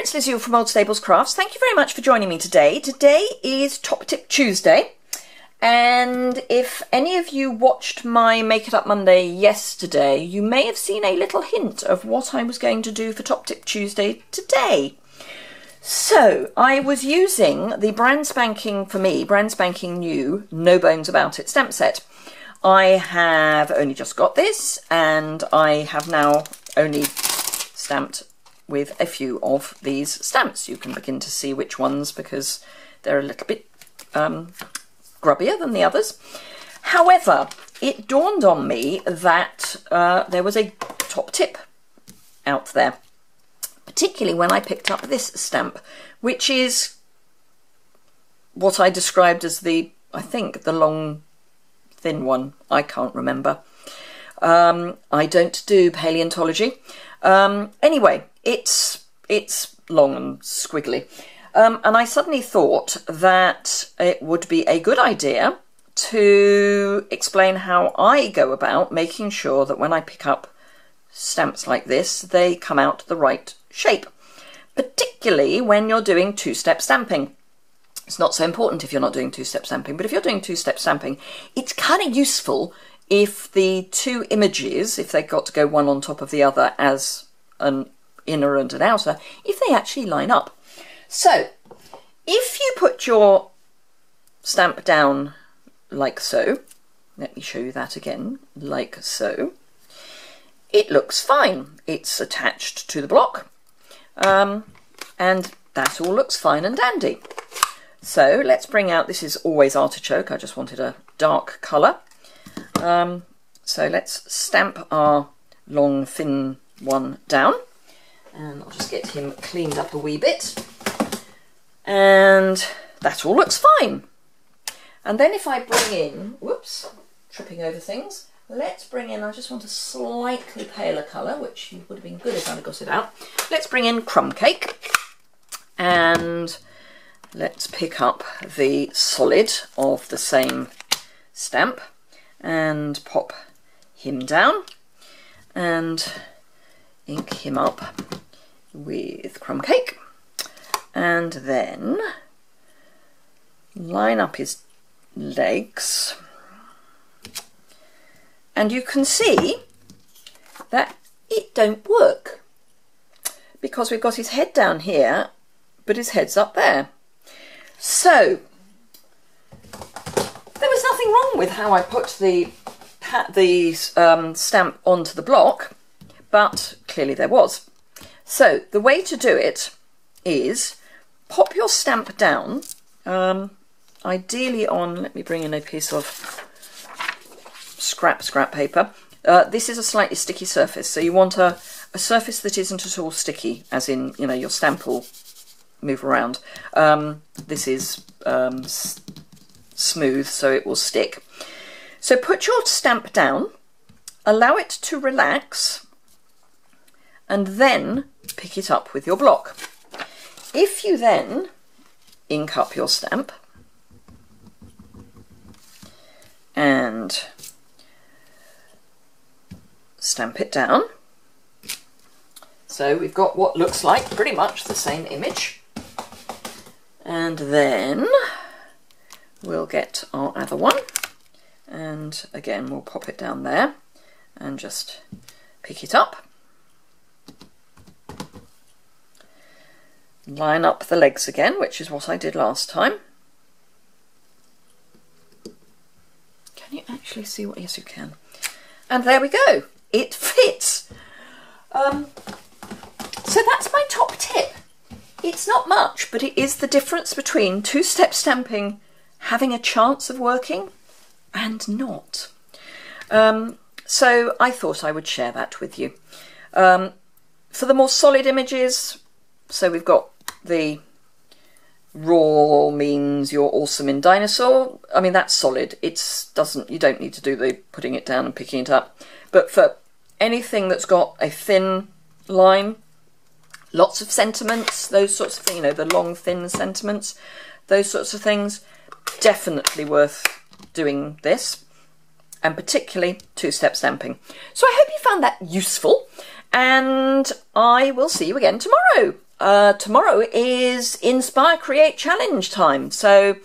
it's Liz Yuille from Old Stables Crafts. Thank you very much for joining me today. Today is Top Tip Tuesday, and if any of you watched my Make It Up Monday yesterday, you may have seen a little hint of what I was going to do for Top Tip Tuesday today. So I was using the brand spanking new No Bones About It stamp set. I have only just got this, and I have now only stamped with a few of these stamps. You can begin to see which ones because they're a little bit grubbier than the others. However, it dawned on me that there was a top tip out there, particularly when I picked up this stamp, which is what I described as I think the long thin one. I can't remember. I don't do paleontology. Anyway, it's long and squiggly. And I suddenly thought that it would be a good idea to explain how I go about making sure that when I pick up stamps like this, they come out the right shape, particularly when you're doing two-step stamping. It's not so important if you're not doing two-step stamping, but if you're doing two-step stamping, it's kind of useful if the two images, if they've got to go one on top of the other as an inner and an outer, if they actually line up. So if you put your stamp down like so, let me show you that again, like so, it looks fine. It's attached to the block, and that all looks fine and dandy. So let's bring out, this is always artichoke, I just wanted a dark colour. So let's stamp our long thin one down, and I'll just get him cleaned up a wee bit, and that all looks fine. And then if I bring in, whoops, tripping over things, let's bring in, I just want a slightly paler colour, which would have been good if I'd got it out. Let's bring in Crumb Cake, and let's pick up the solid of the same stamp and pop him down and ink him up with Crumb Cake, and then line up his legs, and you can see that it don't work because we've got his head down here but his head's up there. So there was nothing wrong with how I put the stamp onto the block, but clearly there was. So the way to do it is pop your stamp down, ideally on, let me bring in a piece of scrap paper. This is a slightly sticky surface, so you want a surface that isn't at all sticky, as in, you know, your stamp will move around. This is smooth, so it will stick. So put your stamp down, allow it to relax, and then pick it up with your block. If you then ink up your stamp and stamp it down, so we've got what looks like pretty much the same image, and then we'll get our other one, and again we'll pop it down there and just pick it up, line up the legs again, which is what I did last time. Can you actually see what? Yes, you can. And there we go, it fits. So that's my top tip. It's not much, but it is the difference between two-step stamping having a chance of working and not. So I thought I would share that with you. For the more solid images, so we've got the raw means you're awesome in dinosaur. I mean, that's solid. You don't need to do the putting it down and picking it up. But for anything that's got a thin line, lots of sentiments, those sorts of things, you know, the long thin sentiments, those sorts of things, definitely worth doing this, and particularly two-step stamping. So I hope you found that useful, and I will see you again tomorrow. tomorrow is Inspire Create Challenge time. So